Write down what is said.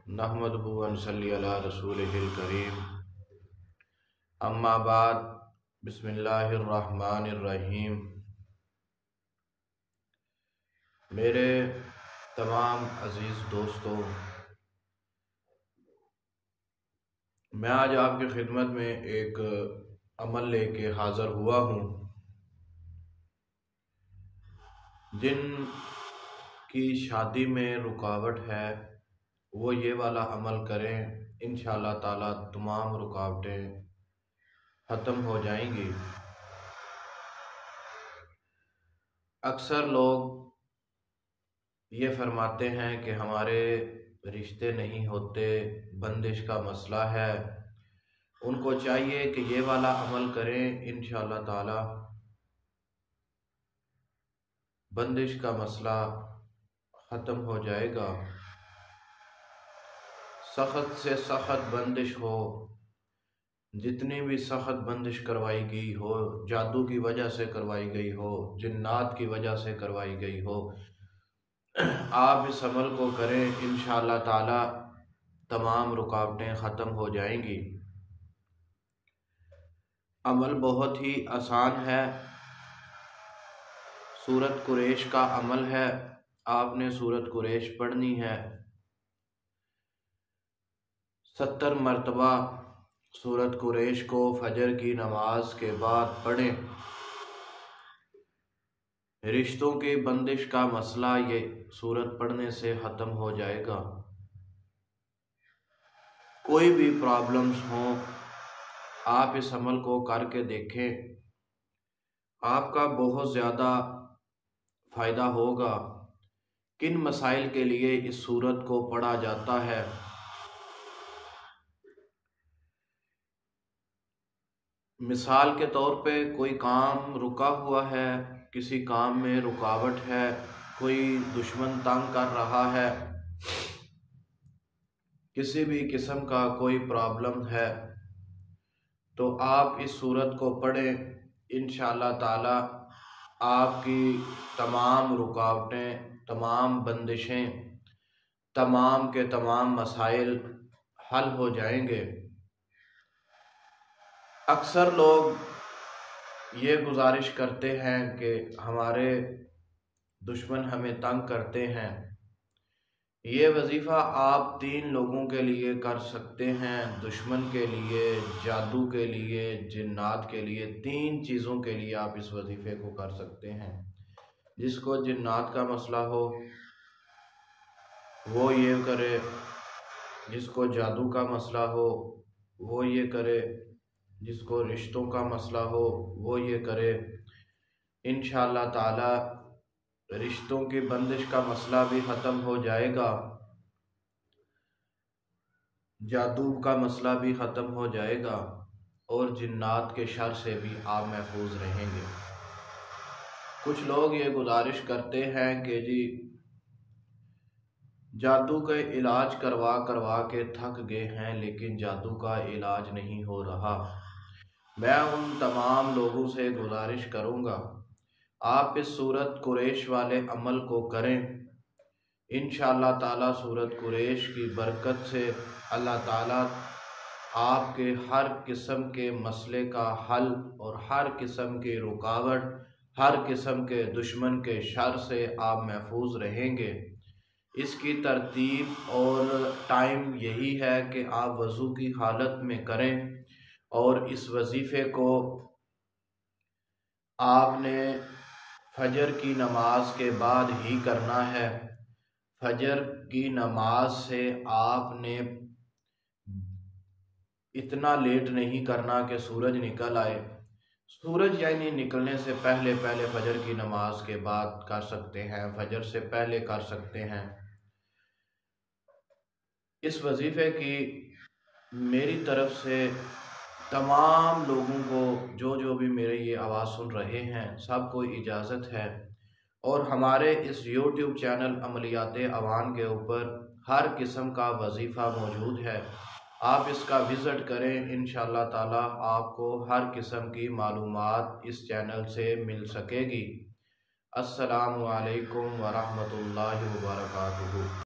नहमदुहु व नसल्ली अला रसूलिहिल करीम। अम्मा बाद, बिस्मिल्लाहिर रहमानिर रहीम। मेरे तमाम अज़ीज़ दोस्तों, मैं आज आपकी खिदमत में एक अमल लेके हाज़िर हुआ हूँ। जिन की शादी में रुकावट है वो ये वाला अमल करें, इंशाअल्लाह ताला तमाम रुकावटें ख़त्म हो जाएंगी। अक्सर लोग ये फरमाते हैं कि हमारे रिश्ते नहीं होते, बंदिश का मसला है। उनको चाहिए कि ये वाला अमल करें, इंशाअल्लाह ताला बंदिश का मसला ख़त्म हो जाएगा। सख्त से सख्त बंदिश हो, जितनी भी सख्त बंदिश करवाई गई हो, जादू की वजह से करवाई गई हो, जिन्नात की वजह से करवाई गई हो, आप इस अमल को करें, इंशाअल्लाह ताला तमाम रुकावटें ख़त्म हो जाएंगी। अमल बहुत ही आसान है। सूरत कुरैश का अमल है। आपने सूरत कुरैश पढ़नी है। 70 मरतबा सूरत कुरैश को फजर की नमाज के बाद पढ़ें। रिश्तों की बंदिश का मसला ये सूरत पढ़ने से ख़त्म हो जाएगा। कोई भी प्रॉब्लम्स हों, आप इस अमल को करके देखें, आपका बहुत ज़्यादा फ़ायदा होगा। किन मसाइल के लिए इस सूरत को पढ़ा जाता है? मिसाल के तौर पे कोई काम रुका हुआ है, किसी काम में रुकावट है, कोई दुश्मन तंग कर रहा है, किसी भी किस्म का कोई प्रॉब्लम है, तो आप इस सूरत को पढ़ें। इंशाअल्लाह ताला आपकी तमाम रुकावटें, तमाम बंदिशें, तमाम के तमाम मसाइल हल हो जाएंगे। अक्सर लोग ये गुजारिश करते हैं कि हमारे दुश्मन हमें तंग करते हैं। ये वजीफ़ा आप 3 लोगों के लिए कर सकते हैं, दुश्मन के लिए, जादू के लिए, जिन्नात के लिए। 3 चीज़ों के लिए आप इस वजीफ़े को कर सकते हैं। जिसको जिन्नात का मसला हो वो ये करे, जिसको जादू का मसला हो वो ये करे, जिसको रिश्तों का मसला हो वो ये करे। इंशाअल्लाह ताला रिश्तों की बंदिश का मसला भी ख़त्म हो जाएगा, जादू का मसला भी ख़त्म हो जाएगा और जिन्नात के शर से भी आप महफूज रहेंगे। कुछ लोग ये गुजारिश करते हैं कि जी जादू के इलाज करवा करवा के थक गए हैं, लेकिन जादू का इलाज नहीं हो रहा। मैं उन तमाम लोगों से गुजारिश करूँगा, आप इस सूरत कुरैश वाले अमल को करें। इंशाअल्लाह ताला सूरत कुरैश की बरकत से अल्लाह ताला आपके हर किस्म के मसले का हल और हर किस्म की रुकावट, हर किस्म के दुश्मन के शर से आप महफूज रहेंगे। इसकी तरतीब और टाइम यही है कि आप वज़ू की हालत में करें और इस वजीफ़े को आपने फजर की नमाज के बाद ही करना है। फजर की नमाज से आपने इतना लेट नहीं करना कि सूरज निकल आए। सूरज यानी निकलने से पहले पहले फजर की नमाज के बाद कर सकते हैं, फजर से पहले कर सकते हैं। इस वजीफ़े की मेरी तरफ से तमाम लोगों को, जो भी मेरे ये आवाज़ सुन रहे हैं, सबको इजाज़त है। और हमारे इस YouTube चैनल अमलियाते अवान के ऊपर हर किस्म का वजीफ़ा मौजूद है। आप इसका विज़िट करें, इंशाअल्लाह ताला आपको हर किस्म की मालूमात इस चैनल से मिल सकेगी। अस्सलामु अलैकुम व रहमतुल्लाहि व बरकातुहू।